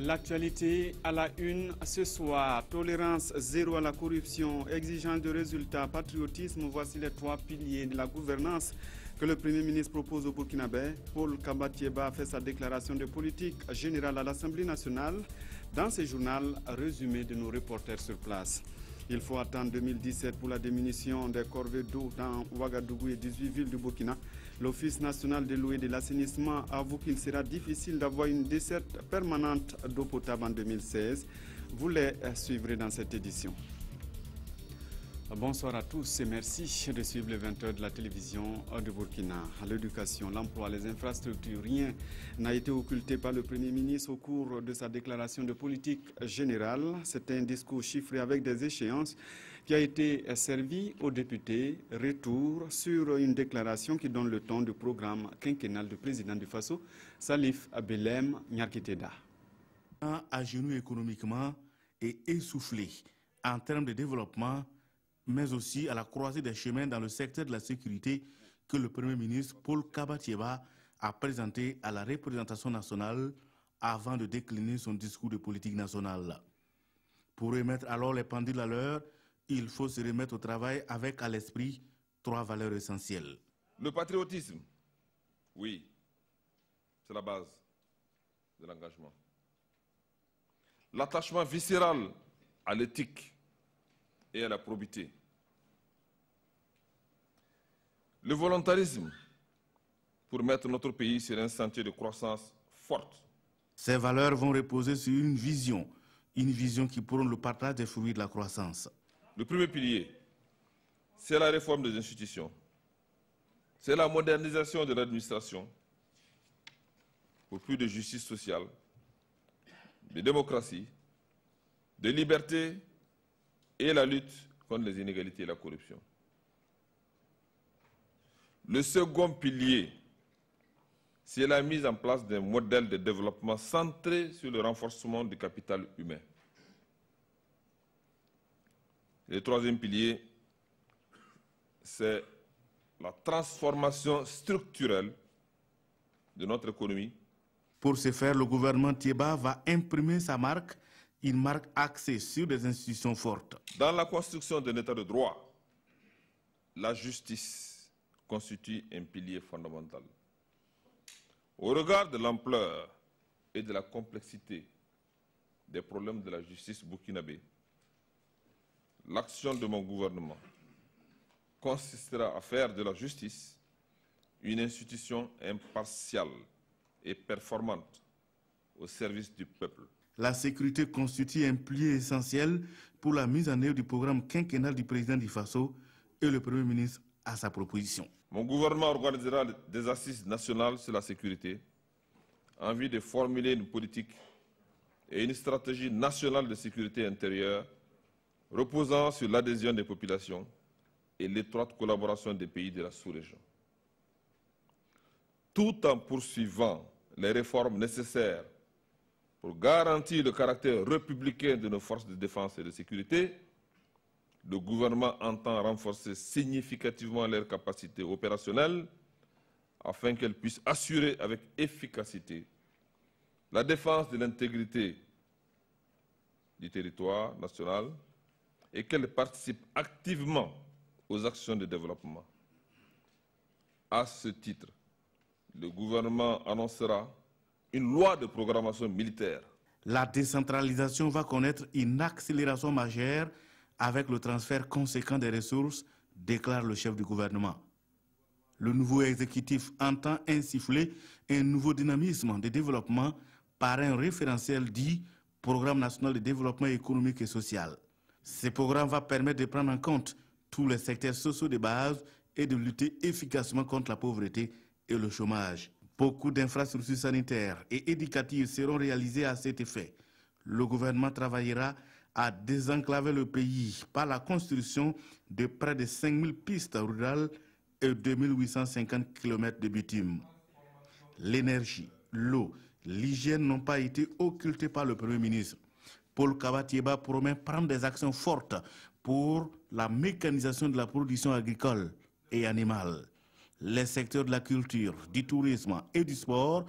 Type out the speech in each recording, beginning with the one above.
L'actualité à la une ce soir, tolérance zéro à la corruption, exigence de résultats, patriotisme, voici les trois piliers de la gouvernance que le Premier ministre propose au Burkinabé. Paul Kabatieba a fait sa déclaration de politique générale à l'Assemblée nationale. Dans ce journal, résumé de nos reporters sur place. Il faut attendre 2017 pour la diminution des corvées d'eau dans Ouagadougou et 18 villes du Burkina. L'Office national de l'eau et de l'assainissement avoue qu'il sera difficile d'avoir une desserte permanente d'eau potable en 2016. Vous les suivrez dans cette édition. Bonsoir à tous et merci de suivre les 20h de la télévision du Burkina. L'éducation, l'emploi, les infrastructures, rien n'a été occulté par le Premier ministre au cours de sa déclaration de politique générale. C'est un discours chiffré avec des échéances qui a été servi aux députés. Retour sur une déclaration qui donne le ton du programme quinquennal du président du Faso, Salif Belem Nyarkiteda. À genoux économiquement et essoufflé en termes de développement, mais aussi à la croisée des chemins dans le secteur de la sécurité que le Premier ministre Paul Kabatieba a présenté à la représentation nationale avant de décliner son discours de politique nationale. Pour remettre alors les pendules à l'heure, il faut se remettre au travail avec à l'esprit trois valeurs essentielles. Le patriotisme, oui, c'est la base de l'engagement. L'attachement viscéral à l'éthique et à la probité. Le volontarisme pour mettre notre pays sur un sentier de croissance forte. Ces valeurs vont reposer sur une vision qui prône le partage des fruits de la croissance. Le premier pilier, c'est la réforme des institutions. C'est la modernisation de l'administration pour plus de justice sociale, de démocratie, de liberté et la lutte contre les inégalités et la corruption. Le second pilier, c'est la mise en place d'un modèle de développement centré sur le renforcement du capital humain. Le troisième pilier, c'est la transformation structurelle de notre économie. Pour ce faire, le gouvernement Tieba va imprimer sa marque, une marque axée sur des institutions fortes. Dans la construction d'un état de droit, la justice constitue un pilier fondamental. Au regard de l'ampleur et de la complexité des problèmes de la justice burkinabé, l'action de mon gouvernement consistera à faire de la justice une institution impartiale et performante au service du peuple. La sécurité constitue un pilier essentiel pour la mise en œuvre du programme quinquennal du président du Faso et le Premier ministre à sa proposition. Mon gouvernement organisera des assises nationales sur la sécurité en vue de formuler une politique et une stratégie nationale de sécurité intérieure reposant sur l'adhésion des populations et l'étroite collaboration des pays de la sous-région. Tout en poursuivant les réformes nécessaires pour garantir le caractère républicain de nos forces de défense et de sécurité, le gouvernement entend renforcer significativement leurs capacités opérationnelles afin qu'elles puissent assurer avec efficacité la défense de l'intégrité du territoire national et qu'elles participent activement aux actions de développement. À ce titre, le gouvernement annoncera une loi de programmation militaire. La décentralisation va connaître une accélération majeure avec le transfert conséquent des ressources, déclare le chef du gouvernement. Le nouveau exécutif entend insuffler un nouveau dynamisme de développement par un référentiel dit Programme national de développement économique et social. Ce programme va permettre de prendre en compte tous les secteurs sociaux de base et de lutter efficacement contre la pauvreté et le chômage. Beaucoup d'infrastructures sanitaires et éducatives seront réalisées à cet effet. Le gouvernement travaillera à désenclaver le pays par la construction de près de 5000 pistes rurales et 2850 km de bitume. L'énergie, l'eau, l'hygiène n'ont pas été occultés par le Premier ministre. Paul Kabatieba promet prendre des actions fortes pour la mécanisation de la production agricole et animale. Les secteurs de la culture, du tourisme et du sport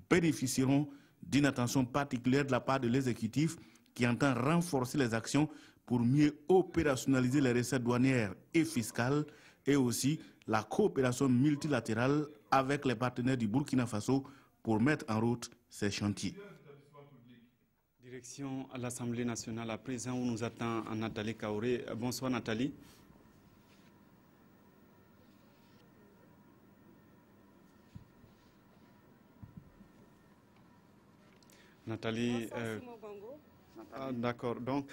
bénéficieront d'une attention particulière de la part de l'exécutif qui entend renforcer les actions pour mieux opérationnaliser les recettes douanières et fiscales et aussi la coopération multilatérale avec les partenaires du Burkina Faso pour mettre en route ces chantiers. Direction à l'Assemblée nationale à présent où nous attend Nathalie Kaoré. Bonsoir Nathalie. Nathalie, d'accord. Donc,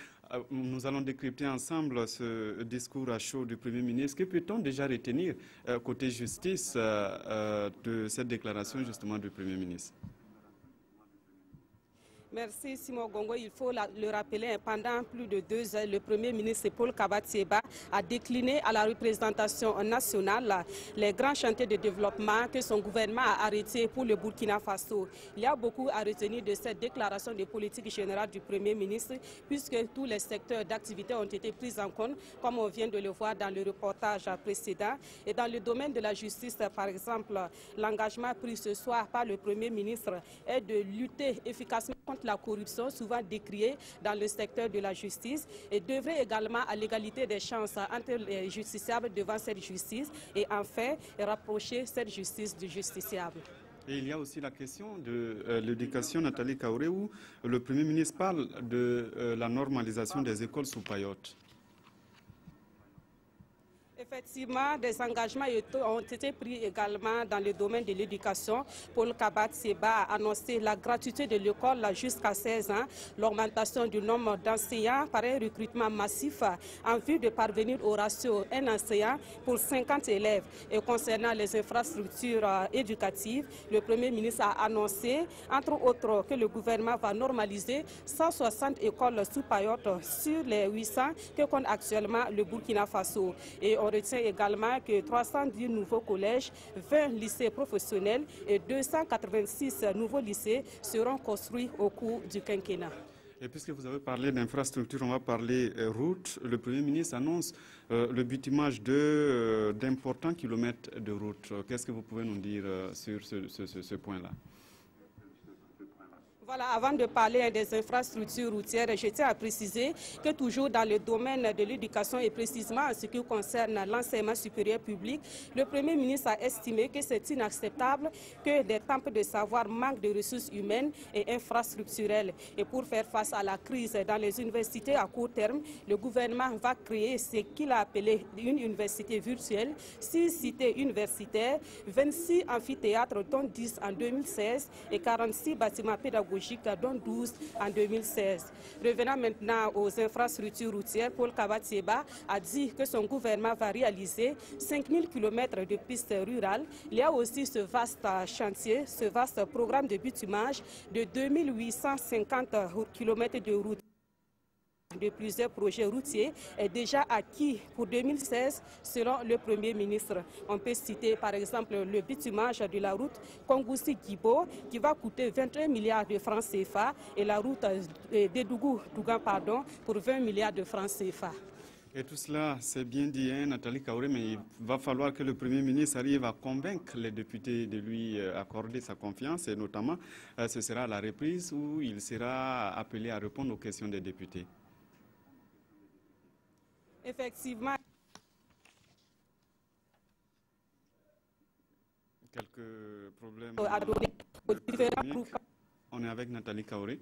nous allons décrypter ensemble ce discours à chaud du Premier ministre. Que peut-on déjà retenir côté justice de cette déclaration justement du Premier ministre? Merci Simon Gongo. Il faut le rappeler, pendant plus de 2 heures, le Premier ministre Paul Kabat-Seba a décliné à la représentation nationale les grands chantiers de développement que son gouvernement a arrêtés pour le Burkina Faso. Il y a beaucoup à retenir de cette déclaration de politique générale du Premier ministre, puisque tous les secteurs d'activité ont été pris en compte, comme on vient de le voir dans le reportage précédent. Et dans le domaine de la justice, par exemple, l'engagement pris ce soir par le Premier ministre est de lutter efficacement contre la corruption, souvent décriée dans le secteur de la justice, et d'œuvrer également à l'égalité des chances entre les justiciables devant cette justice et enfin rapprocher cette justice du justiciable. Et il y a aussi la question de l'éducation, Nathalie Kaoré, où le Premier ministre parle de la normalisation des écoles sous Payotte. Effectivement, des engagements ont été pris également dans le domaine de l'éducation. Paul Kabat-Seba a annoncé la gratuité de l'école jusqu'à 16 ans, l'augmentation du nombre d'enseignants par un recrutement massif en vue de parvenir au ratio un enseignant pour 50 élèves. Et concernant les infrastructures éducatives, le Premier ministre a annoncé, entre autres, que le gouvernement va normaliser 160 écoles sous Payotte sur les 800 que compte actuellement le Burkina Faso. Et on retient également que 310 nouveaux collèges, 20 lycées professionnels et 286 nouveaux lycées seront construits au cours du quinquennat. Et puisque vous avez parlé d'infrastructure, on va parler route. Le Premier ministre annonce le bitumage d'importants kilomètres de route. Qu'est-ce que vous pouvez nous dire sur ce point-là? Voilà, avant de parler des infrastructures routières, je tiens à préciser que toujours dans le domaine de l'éducation et précisément en ce qui concerne l'enseignement supérieur public, le Premier ministre a estimé que c'est inacceptable que des temples de savoir manquent de ressources humaines et infrastructurelles. Et pour faire face à la crise dans les universités à court terme, le gouvernement va créer ce qu'il a appelé une université virtuelle, 6 cités universitaires, 26 amphithéâtres dont 10 en 2016 et 46 bâtiments pédagogiques dont 12 en 2016. Revenant maintenant aux infrastructures routières, Paul Kabat-Seba a dit que son gouvernement va réaliser 5000 km de pistes rurales. Il y a aussi ce vaste chantier, ce vaste programme de bitumage de 2850 km de route de plusieurs projets routiers est déjà acquis pour 2016 selon le Premier ministre. On peut citer par exemple le bitumage de la route Kongoussi-Guibo qui va coûter 21 milliards de francs CFA et la route d'Edougou-Dougan pour 20 milliards de francs CFA. Et tout cela, c'est bien dit, hein, Nathalie Kaoré, mais il va falloir que le Premier ministre arrive à convaincre les députés de lui accorder sa confiance et notamment ce sera à la reprise où il sera appelé à répondre aux questions des députés. Effectivement. Quelques problèmes. techniques. On est avec Nathalie Kaoré.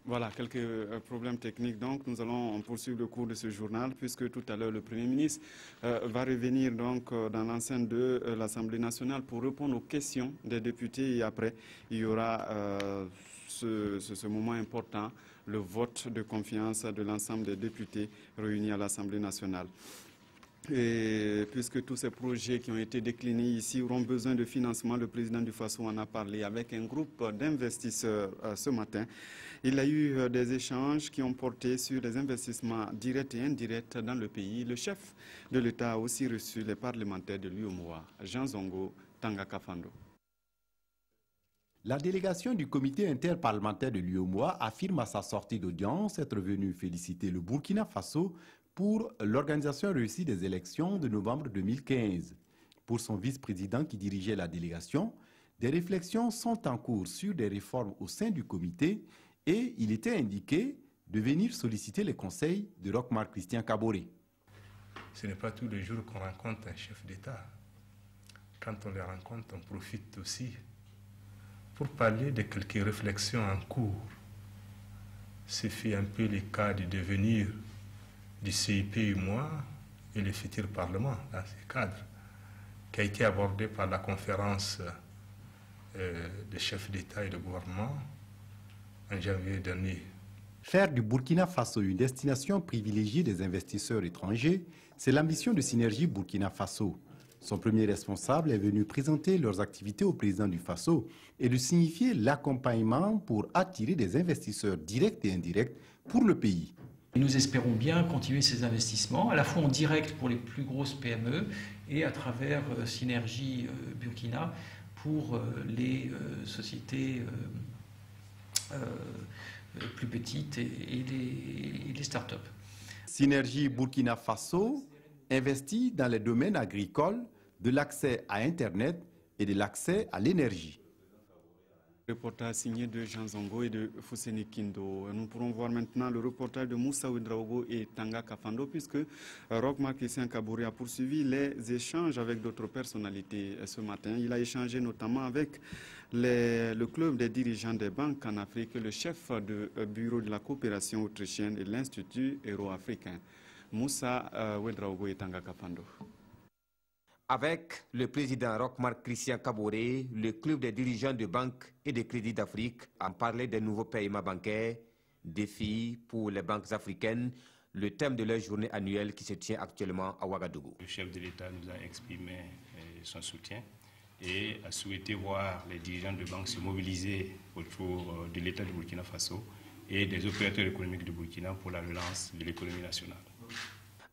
Voilà, quelques problèmes techniques. Donc, nous allons poursuivre le cours de ce journal, puisque tout à l'heure, le Premier ministre va revenir donc dans l'enceinte de l'Assemblée nationale pour répondre aux questions des députés. Et après, il y aura ce moment important, le vote de confiance de l'ensemble des députés réunis à l'Assemblée nationale. Et puisque tous ces projets qui ont été déclinés ici auront besoin de financement, le président du Faso en a parlé avec un groupe d'investisseurs ce matin. Il y a eu des échanges qui ont porté sur les investissements directs et indirects dans le pays. Le chef de l'État a aussi reçu les parlementaires de l'UEMOA, Jean Zongo Tangakafando. La délégation du comité interparlementaire de l'UEMOA affirme à sa sortie d'audience être venue féliciter le Burkina Faso pour l'organisation réussie des élections de novembre 2015. Pour son vice-président qui dirigeait la délégation, des réflexions sont en cours sur des réformes au sein du comité et il était indiqué de venir solliciter les conseils de Roch-Marc Christian Kaboré. Ce n'est pas tous les jours qu'on rencontre un chef d'État. Quand on les rencontre, on profite aussi pour parler de quelques réflexions en cours. C'est fait un peu le cas du devenir du CIP-UEMOA et le futur Parlement dans ce cadre, qui a été abordé par la conférence des chefs d'État et de gouvernement en janvier dernier. Faire du Burkina Faso une destination privilégiée des investisseurs étrangers, c'est l'ambition de Synergie Burkina Faso. Son premier responsable est venu présenter leurs activités au président du Faso et de signifier l'accompagnement pour attirer des investisseurs directs et indirects pour le pays. Nous espérons bien continuer ces investissements, à la fois en direct pour les plus grosses PME et à travers Synergie Burkina pour les sociétés plus petites et les start-up. Synergie Burkina Faso investit dans les domaines agricoles, de l'accès à Internet et de l'accès à l'énergie. Reportage signé de Jean Zongo et de Fousseni Kindo. Nous pourrons voir maintenant le reportage de Moussa Ouedraogo et Tanga Kafando, puisque Roch-Marc Christian Kaboré a poursuivi les échanges avec d'autres personnalités ce matin. Il a échangé notamment avec le club des dirigeants des banques en Afrique, le chef du bureau de la coopération autrichienne et l'Institut euro-africain. Moussa Ouedraogo et Tanga Kafando. Avec le président Roch-Marc Christian Kaboré, le club des dirigeants de banques et de crédits d'Afrique en parlait des nouveaux paiements bancaires, défis pour les banques africaines, le thème de leur journée annuelle qui se tient actuellement à Ouagadougou. Le chef de l'État nous a exprimé son soutien et a souhaité voir les dirigeants de banques se mobiliser autour de l'État du Burkina Faso et des opérateurs économiques du Burkina pour la relance de l'économie nationale.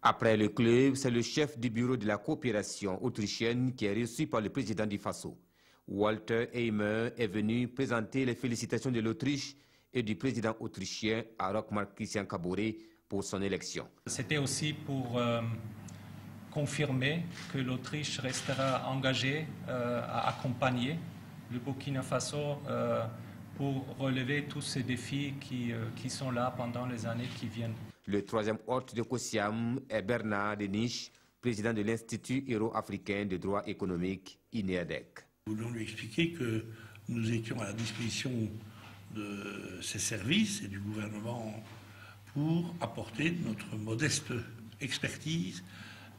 Après le club, c'est le chef du bureau de la coopération autrichienne qui est reçu par le président du Faso. Walter Heimer est venu présenter les félicitations de l'Autriche et du président autrichien à Roch-Marc Christian Kaboré pour son élection. C'était aussi pour confirmer que l'Autriche restera engagée à accompagner le Burkina Faso pour relever tous ces défis qui sont là pendant les années qui viennent. Le troisième hôte de Kosiam est Bernard Deniche, président de l'Institut euro-africain de droit économique, INEADEC. Nous voulons lui expliquer que nous étions à la disposition de ses services et du gouvernement pour apporter notre modeste expertise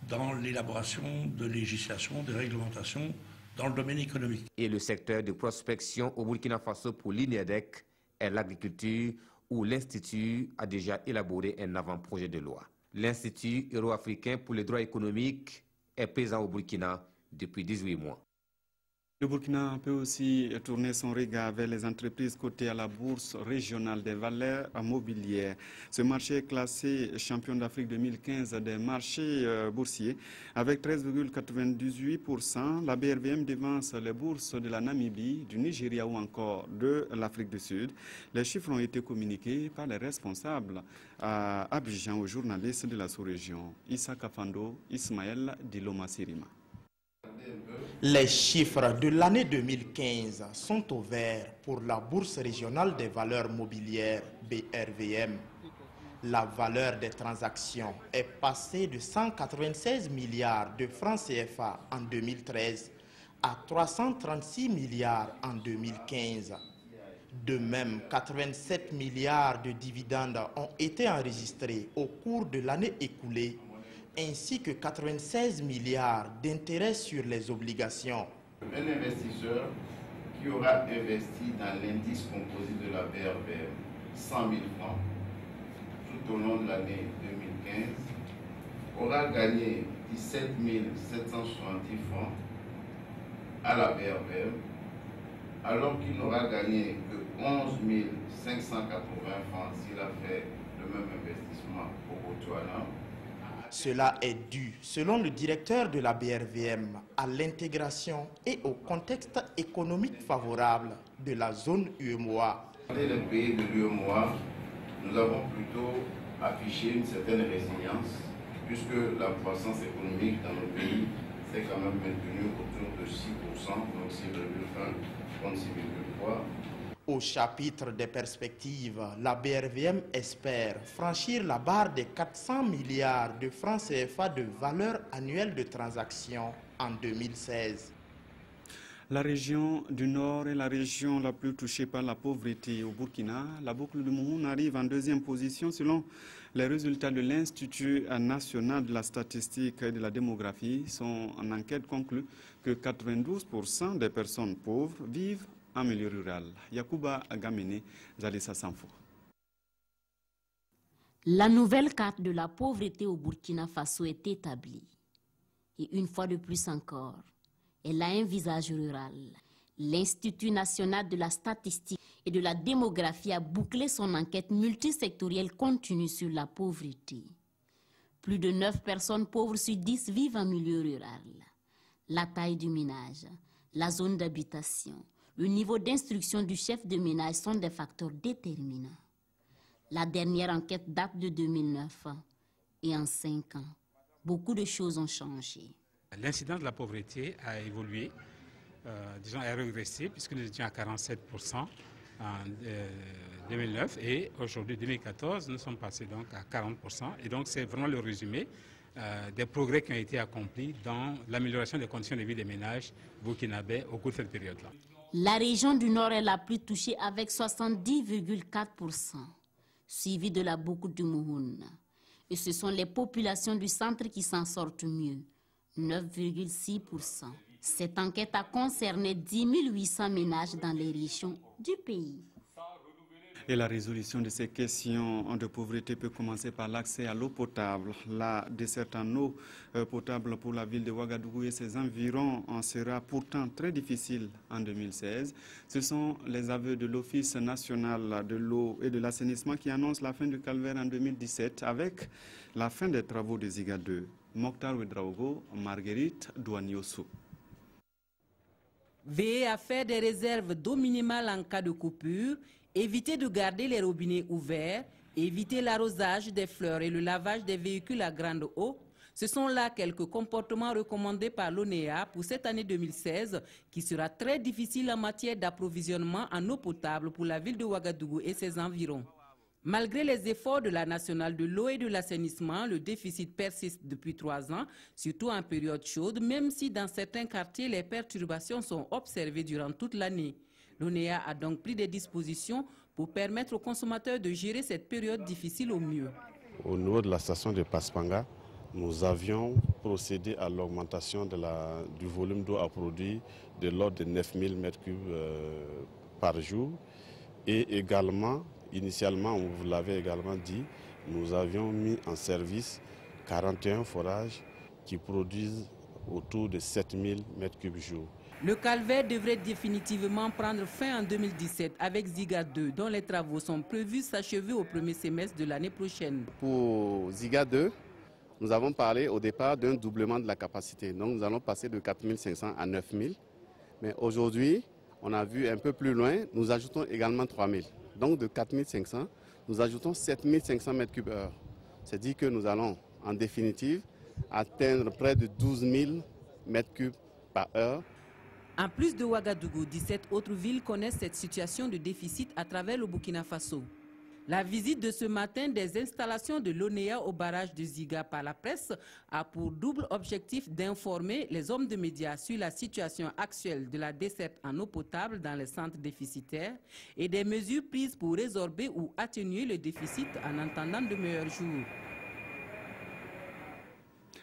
dans l'élaboration de législation, de réglementation dans le domaine économique. Et le secteur de prospection au Burkina Faso pour l'INEADEC est l'agriculture, où l'Institut a déjà élaboré un avant-projet de loi. L'Institut euro-africain pour les droits économiques est présent au Burkina depuis 18 mois. Le Burkina peut aussi tourner son regard vers les entreprises cotées à la bourse régionale des valeurs mobilières. Ce marché est classé champion d'Afrique 2015 des marchés boursiers avec 13,98%. La BRVM devance les bourses de la Namibie, du Nigeria ou encore de l'Afrique du Sud. Les chiffres ont été communiqués par les responsables à Abidjan aux journalistes de la sous-région. Issa Kafando, Ismaël Diloma Sirima. Les chiffres de l'année 2015 sont au vert pour la Bourse régionale des valeurs mobilières BRVM. La valeur des transactions est passée de 196 milliards de francs CFA en 2013 à 336 milliards en 2015. De même, 87 milliards de dividendes ont été enregistrés au cours de l'année écoulée, ainsi que 96 milliards d'intérêts sur les obligations. Un investisseur qui aura investi dans l'indice composé de la BRVM 100 000 francs tout au long de l'année 2015 aura gagné 17 770 francs à la BRVM, alors qu'il n'aura gagné que 11 580 francs s'il a fait le même investissement au Botswana. Cela est dû, selon le directeur de la BRVM, à l'intégration et au contexte économique favorable de la zone UEMOA. Dans les pays de l'UEMOA, nous avons plutôt affiché une certaine résilience, puisque la croissance économique dans nos pays s'est quand même maintenu autour de 6%, donc 6,1 contre 6,3. Au chapitre des perspectives, la BRVM espère franchir la barre des 400 milliards de francs CFA de valeur annuelle de transactions en 2016. La région du Nord est la région la plus touchée par la pauvreté au Burkina. La boucle de Mouhoun arrive en deuxième position selon les résultats de l'Institut national de la statistique et de la démographie. Son enquête conclut que 92% des personnes pauvres vivent en milieu rural. Yacouba Agamene, Zalissa Sanfo. La nouvelle carte de la pauvreté au Burkina Faso est établie. Et une fois de plus encore, elle a un visage rural. L'Institut national de la statistique et de la démographie a bouclé son enquête multisectorielle continue sur la pauvreté. Plus de 9 personnes pauvres sur 10 vivent en milieu rural. La taille du ménage, la zone d'habitation, le niveau d'instruction du chef de ménage sont des facteurs déterminants. La dernière enquête date de 2009 et en 5 ans, beaucoup de choses ont changé. L'incidence de la pauvreté a évolué, disons, a régressé puisque nous étions à 47% en 2009 et aujourd'hui, 2014, nous sommes passés donc à 40%. Et donc c'est vraiment le résumé des progrès qui ont été accomplis dans l'amélioration des conditions de vie des ménages burkinabés au cours de cette période-là. La région du Nord est la plus touchée avec 70,4%, suivie de la boucle du Mouhoun. Et ce sont les populations du centre qui s'en sortent mieux, 9,6%. Cette enquête a concerné 10 800 ménages dans les régions du pays. Et la résolution de ces questions de pauvreté peut commencer par l'accès à l'eau potable. La desserte en eau potable pour la ville de Ouagadougou et ses environs en sera pourtant très difficile en 2016. Ce sont les aveux de l'Office national de l'eau et de l'assainissement qui annoncent la fin du calvaire en 2017 avec la fin des travaux de Ziga 2. Mokhtar Ouedraogo, Marguerite Douaniossou. Veillez à faire des réserves d'eau minimale en cas de coupure. Évitez de garder les robinets ouverts, évitez l'arrosage des fleurs et le lavage des véhicules à grande eau. Ce sont là quelques comportements recommandés par l'ONEA pour cette année 2016 qui sera très difficile en matière d'approvisionnement en eau potable pour la ville de Ouagadougou et ses environs. Malgré les efforts de la nationale de l'eau et de l'assainissement, le déficit persiste depuis 3 ans, surtout en période chaude, même si dans certains quartiers les perturbations sont observées durant toute l'année. L'ONEA a donc pris des dispositions pour permettre aux consommateurs de gérer cette période difficile au mieux. Au niveau de la station de Paspanga, nous avions procédé à l'augmentation du volume d'eau à produire de l'ordre de 9000 m3 par jour. Et également, initialement, on vous l'avait également dit, nous avions mis en service 41 forages qui produisent autour de 7000 m3 jour. Le calvaire devrait définitivement prendre fin en 2017 avec Ziga 2, dont les travaux sont prévus s'achever au premier semestre de l'année prochaine. Pour Ziga 2, nous avons parlé au départ d'un doublement de la capacité. Donc nous allons passer de 4500 à 9000. Mais aujourd'hui, on a vu un peu plus loin, nous ajoutons également 3000. Donc de 4500, nous ajoutons 7500 m3/h. C'est-à-dire que nous allons en définitive atteindre près de 12 000 m3 par heure. En plus de Ouagadougou, 17 autres villes connaissent cette situation de déficit à travers le Burkina Faso. La visite de ce matin des installations de l'ONEA au barrage de Ziga par la presse a pour double objectif d'informer les hommes de médias sur la situation actuelle de la desserte en eau potable dans les centres déficitaires et des mesures prises pour résorber ou atténuer le déficit en attendant de meilleurs jours.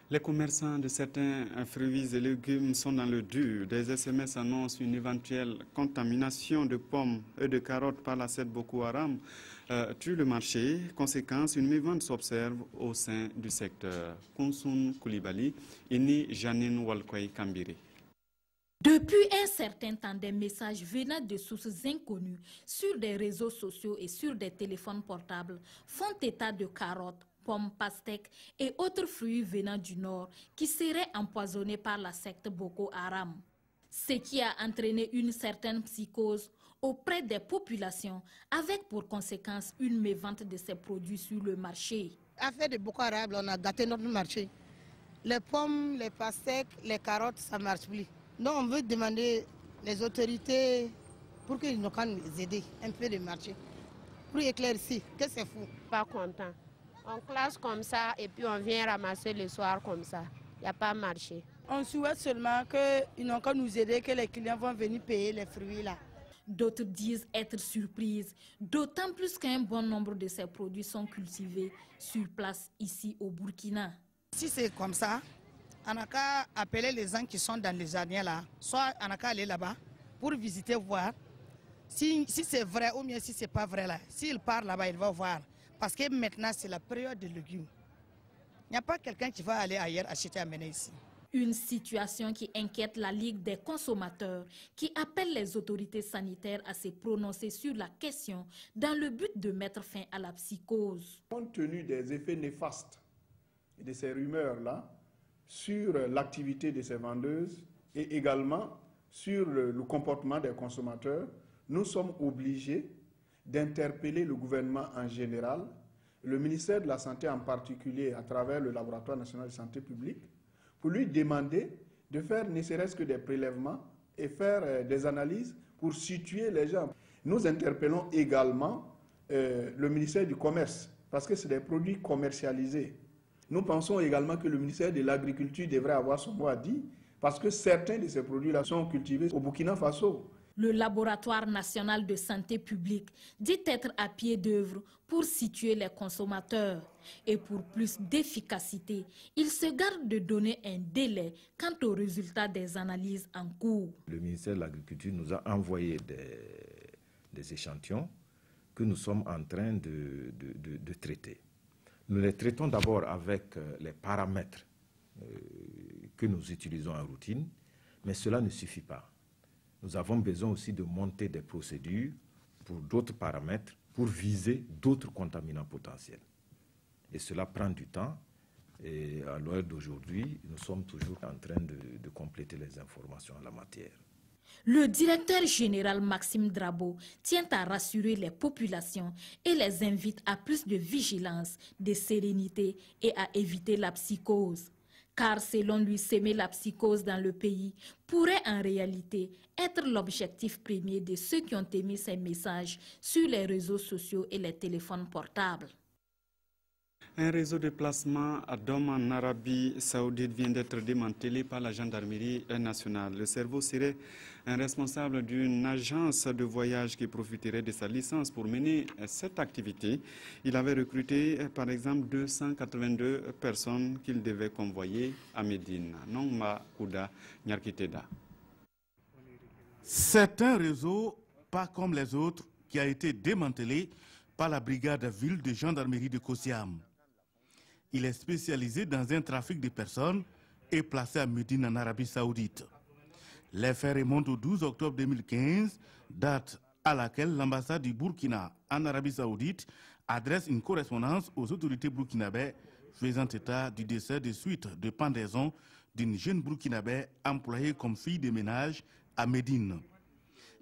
Les commerçants de certains fruits et légumes sont dans le dur. Des SMS annoncent une éventuelle contamination de pommes et de carottes par la secte Boko Haram tue le marché. Conséquence, une mévente s'observe au sein du secteur. Kounsoun Koulibaly, Ini Janine Walkoy Kambiri. Depuis un certain temps, des messages venant de sources inconnues sur des réseaux sociaux et sur des téléphones portables font état de carottes, pommes, pastèques et autres fruits venant du nord qui seraient empoisonnés par la secte Boko Haram. Ce qui a entraîné une certaine psychose auprès des populations avec pour conséquence une mévente de ces produits sur le marché. Affaire de Boko Haram, on a gâté notre marché. Les pommes, les pastèques, les carottes, ça ne marche plus. Donc on veut demander les autorités pour qu'ils nous aident un peu de marché. Pour éclaircir, que c'est fou. Pas content. On classe comme ça et puis on vient ramasser le soir comme ça. Il n'y a pas marché. On souhaite seulement qu'ils n'ont qu'à nous aider, que les clients vont venir payer les fruits là. D'autres disent être surprises, d'autant plus qu'un bon nombre de ces produits sont cultivés sur place ici au Burkina. Si c'est comme ça, on n'a qu'à appeler les gens qui sont dans les jardins là, soit on n'a qu'à aller là-bas pour visiter, voir si c'est vrai ou bien si c'est pas vrai là. S'il part là-bas, il va voir. Parce que maintenant, c'est la période de légumes. Il n'y a pas quelqu'un qui va aller ailleurs acheter à amener ici. Une situation qui inquiète la Ligue des consommateurs, qui appelle les autorités sanitaires à se prononcer sur la question dans le but de mettre fin à la psychose. Compte tenu des effets néfastes et de ces rumeurs-là sur l'activité de ces vendeuses et également sur le comportement des consommateurs, nous sommes obligés d'interpeller le gouvernement en général, le ministère de la Santé en particulier à travers le Laboratoire national de santé publique, pour lui demander de faire ne serait-ce que des prélèvements et faire des analyses pour situer les gens. Nous interpellons également le ministère du Commerce, parce que c'est des produits commercialisés. Nous pensons également que le ministère de l'Agriculture devrait avoir son mot à dire, parce que certains de ces produits-là sont cultivés au Burkina Faso. Le Laboratoire national de santé publique dit être à pied d'œuvre pour situer les consommateurs. Et pour plus d'efficacité, il se garde de donner un délai quant aux résultats des analyses en cours. Le ministère de l'Agriculture nous a envoyé des échantillons que nous sommes en train de traiter. Nous les traitons d'abord avec les paramètres que nous utilisons en routine, mais cela ne suffit pas. Nous avons besoin aussi de monter des procédures pour d'autres paramètres, pour viser d'autres contaminants potentiels. Et cela prend du temps. Et à l'heure d'aujourd'hui, nous sommes toujours en train de compléter les informations en la matière. Le directeur général Maxime Drabo tient à rassurer les populations et les invite à plus de vigilance, de sérénité et à éviter la psychose. Car selon lui, semer la psychose dans le pays pourrait en réalité être l'objectif premier de ceux qui ont émis ces messages sur les réseaux sociaux et les téléphones portables. Un réseau de placement d'hommes en Arabie Saoudite vient d'être démantelé par la gendarmerie nationale. Le cerveau serait un responsable d'une agence de voyage qui profiterait de sa licence pour mener cette activité. Il avait recruté par exemple 282 personnes qu'il devait convoyer à Médine. Nongma Kouda Nyarkiteda. C'est un réseau, pas comme les autres, qui a été démantelé par la brigade ville de gendarmerie de Kosiam. Il est spécialisé dans un trafic de personnes et placé à Médine en Arabie Saoudite. Les faits remontent au 12 octobre 2015, date à laquelle l'ambassade du Burkina en Arabie Saoudite adresse une correspondance aux autorités burkinabè faisant état du décès de suite de pendaison d'une jeune burkinabè employée comme fille de ménage à Médine.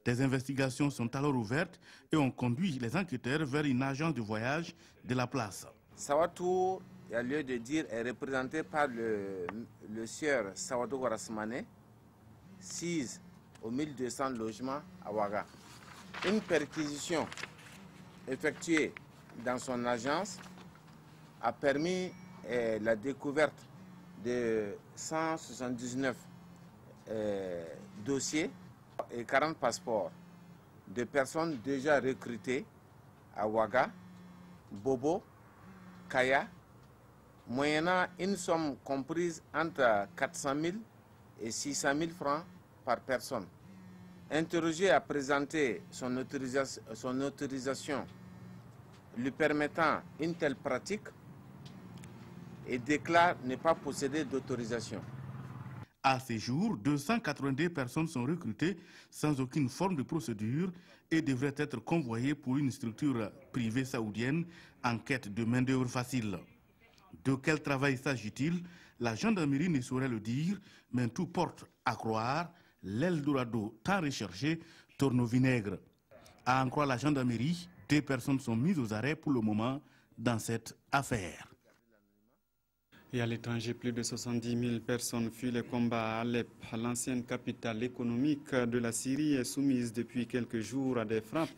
Des investigations sont alors ouvertes et ont conduit les enquêteurs vers une agence de voyage de la place. Sawatou, il y a lieu de dire, est représenté par le sieur Sawadou Warasmane, 6 aux 1200 logements à Ouaga. Une perquisition effectuée dans son agence a permis la découverte de 179 dossiers et 40 passeports de personnes déjà recrutées à Ouaga, Bobo, Kaya, moyennant une somme comprise entre 400 000 et 600 000 francs par personne. Interrogé à présenter son autorisation lui permettant une telle pratique et déclare ne pas posséder d'autorisation. À ce jour, 282 personnes sont recrutées sans aucune forme de procédure et devraient être convoyées pour une structure privée saoudienne en quête de main-d'œuvre facile. De quel travail s'agit-il? La gendarmerie ne saurait le dire, mais tout porte à croire l'Eldorado tant recherché tourne au vinaigre. À en croire la gendarmerie, 2 personnes sont mises aux arrêts pour le moment dans cette affaire. Et à l'étranger, plus de 70 000 personnes fuient les combats à Alep. L'ancienne capitale économique de la Syrie est soumise depuis quelques jours à des frappes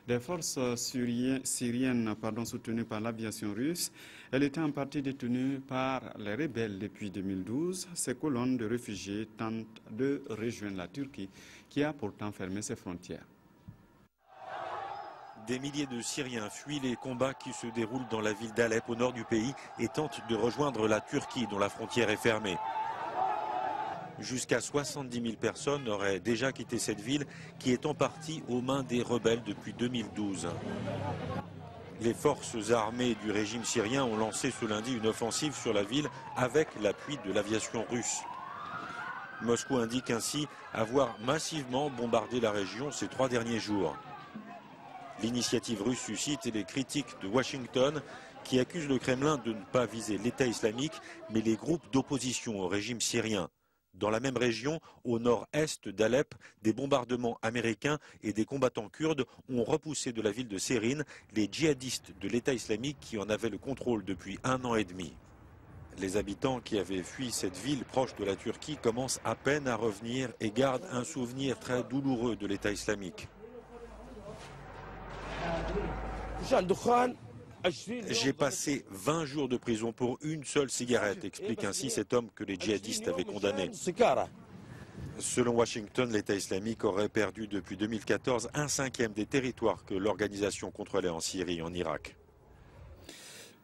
des forces syriennes soutenues par l'aviation russe. Elle était en partie détenue par les rebelles depuis 2012. Ces colonnes de réfugiés tentent de rejoindre la Turquie, qui a pourtant fermé ses frontières. Des milliers de Syriens fuient les combats qui se déroulent dans la ville d'Alep au nord du pays et tentent de rejoindre la Turquie dont la frontière est fermée. Jusqu'à 70 000 personnes auraient déjà quitté cette ville qui est en partie aux mains des rebelles depuis 2012. Les forces armées du régime syrien ont lancé ce lundi une offensive sur la ville avec l'appui de l'aviation russe. Moscou indique ainsi avoir massivement bombardé la région ces 3 derniers jours. L'initiative russe suscite les critiques de Washington qui accuse le Kremlin de ne pas viser l'État islamique mais les groupes d'opposition au régime syrien. Dans la même région, au nord-est d'Alep, des bombardements américains et des combattants kurdes ont repoussé de la ville de Sérin les djihadistes de l'État islamique qui en avaient le contrôle depuis 1 an et demi. Les habitants qui avaient fui cette ville proche de la Turquie commencent à peine à revenir et gardent un souvenir très douloureux de l'État islamique. J'ai passé 20 jours de prison pour une seule cigarette, explique ainsi cet homme que les djihadistes avaient condamné. Selon Washington, l'État islamique aurait perdu depuis 2014 1/5 des territoires que l'organisation contrôlait en Syrie et en Irak.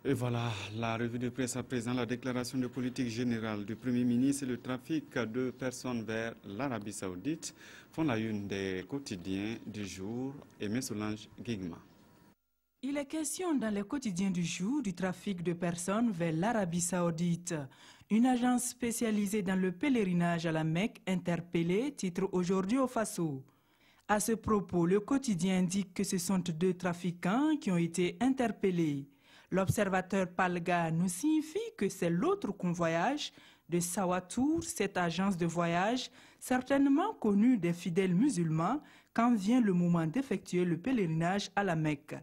Et voilà, la revue de presse à présent, la déclaration de politique générale du Premier ministre et le trafic de personnes vers l'Arabie Saoudite font la une des quotidiens du jour. Aimé Solange Guigma. Il est question dans les quotidiens du jour du trafic de personnes vers l'Arabie Saoudite. Une agence spécialisée dans le pèlerinage à la Mecque interpellée titre aujourd'hui au Faso. À ce propos, le quotidien indique que ce sont 2 trafiquants qui ont été interpellés. L'observateur Palga nous signifie que c'est l'autre convoyage de Sawatour, cette agence de voyage certainement connue des fidèles musulmans quand vient le moment d'effectuer le pèlerinage à la Mecque.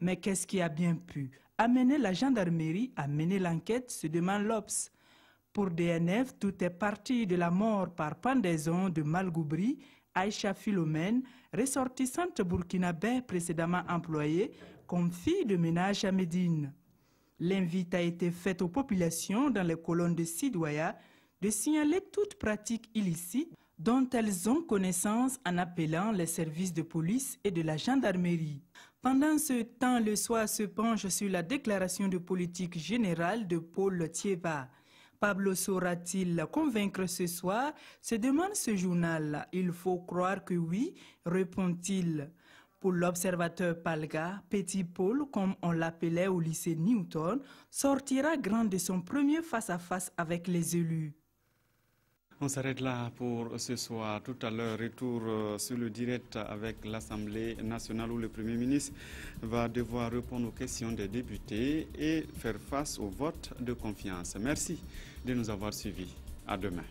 Mais qu'est-ce qui a bien pu amener la gendarmerie à mener l'enquête, se demande l'Obs. Pour DNF, tout est parti de la mort par pendaison de Malgoubri, Aïcha Philomène, ressortissante burkinabé précédemment employée comme fille de ménage à Médine. L'invite a été faite aux populations dans les colonnes de Sidouaya de signaler toute pratique illicite dont elles ont connaissance en appelant les services de police et de la gendarmerie. Pendant ce temps, le soir se penche sur la déclaration de politique générale de Paul Thiéba. Pablo saura-t-il convaincre ce soir, se demande ce journal. Il faut croire que oui, répond-il. Pour l'observateur Palga, Petit Paul, comme on l'appelait au lycée Newton, sortira grand de son premier face-à-face avec les élus. On s'arrête là pour ce soir. Tout à l'heure, retour sur le direct avec l'Assemblée nationale où le Premier ministre va devoir répondre aux questions des députés et faire face au vote de confiance. Merci de nous avoir suivis. À demain.